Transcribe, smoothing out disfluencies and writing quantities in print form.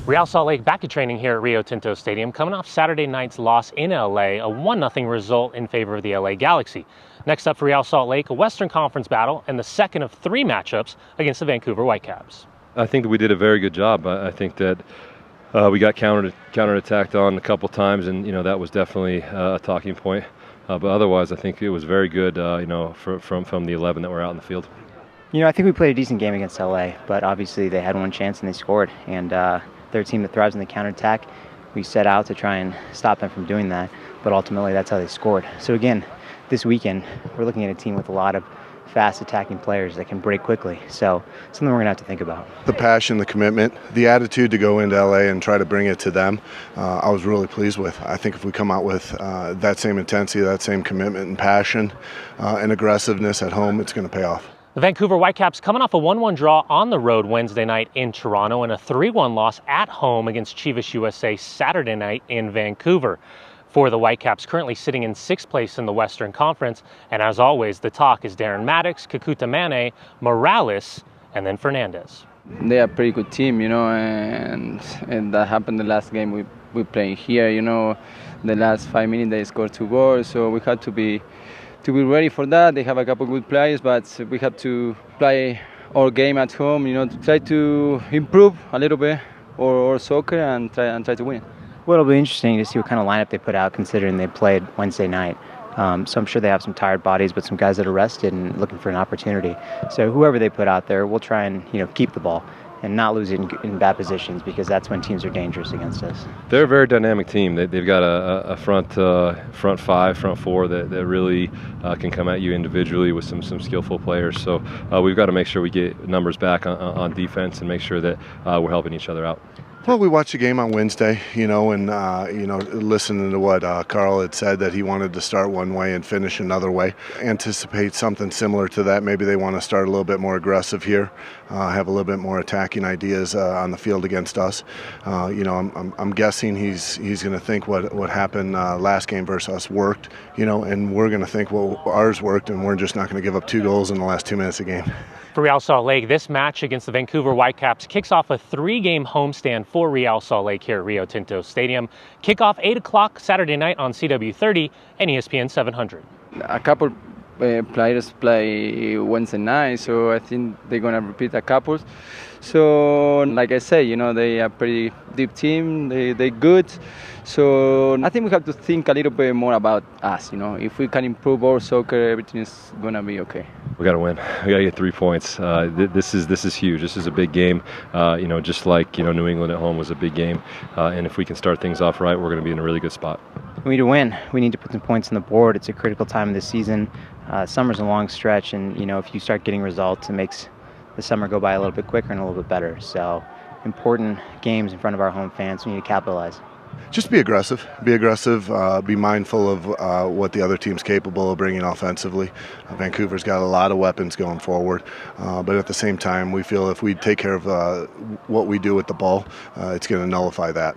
Real Salt Lake back to training here at Rio Tinto Stadium, coming off Saturday night's loss in LA, a 1-0 result in favor of the LA Galaxy. Next up for Real Salt Lake, a Western Conference battle and the second of 3 matchups against the Vancouver Whitecaps. I think that we did a very good job. I think that we got counterattacked on a couple times, and that was definitely a talking point. But otherwise, I think it was very good. From the 11 that were out in the field. I think we played a decent game against LA, but obviously they had one chance and they scored. And they're a team that thrives in the counterattack. We set out to try and stop them from doing that, but ultimately that's how they scored. So again, this weekend we're looking at a team with a lot of fast attacking players that can break quickly. So something we're going to have to think about. The passion, the commitment, the attitude to go into LA and try to bring it to them, I was really pleased with. I think if we come out with that same intensity, that same commitment and passion and aggressiveness at home, it's going to pay off. The Vancouver Whitecaps coming off a 1-1 draw on the road Wednesday night in Toronto and a 3-1 loss at home against Chivas USA Saturday night in Vancouver. For the Whitecaps, currently sitting in 6th place in the Western Conference, and as always, the talk is Darren Maddox, Kakuta Mane, Morales, and then Fernandez. They are a pretty good team, and that happened the last game we played here. The last 5 minutes they scored 2 goals, so we had to be ready for that. They have a couple good players, but we have to play our game at home, to try to improve a little bit our soccer and try to win. Well, it'll be interesting to see what kind of lineup they put out, considering they played Wednesday night. So I'm sure they have some tired bodies, but some guys that are rested and looking for an opportunity. So whoever they put out there, we'll try and keep the ball and not lose it in bad positions, because that's when teams are dangerous against us. They're a very dynamic team. They've got a front 5, front 4 that really can come at you individually with some skillful players. So we've got to make sure we get numbers back on defense and make sure that we're helping each other out. Well, we watched the game on Wednesday, and listening to what Carl had said, that he wanted to start one way and finish another way. Anticipate something similar to that. Maybe they want to start a little bit more aggressive here, have a little bit more attacking ideas on the field against us. I'm guessing he's going to think what happened last game versus us worked, and we're going to think, well, ours worked, and we're just not going to give up 2 goals in the last 2 minutes of the game. For Real Salt Lake, this match against the Vancouver Whitecaps kicks off a 3-game homestand for Real Salt Lake here at Rio Tinto Stadium. Kickoff 8 o'clock Saturday night on CW30 and ESPN 700. A couple players play Wednesday night, so I think they're going to repeat a couple. So, like I say, they are a pretty deep team. They're good. So I think we have to think a little bit more about us. If we can improve our soccer, everything is going to be okay. We got to win. We got to get 3 points. This is huge. This is a big game. Just like New England at home was a big game. And if we can start things off right, we're going to be in a really good spot. We need to win. We need to put some points on the board. It's a critical time of the season. Summer's a long stretch, and if you start getting results, it makes the summer go by a little bit quicker and a little bit better. So important games in front of our home fans. We need to capitalize. Just be aggressive. Be mindful of what the other team's capable of bringing offensively. Vancouver's got a lot of weapons going forward, but at the same time, we feel if we take care of what we do with the ball, it's going to nullify that.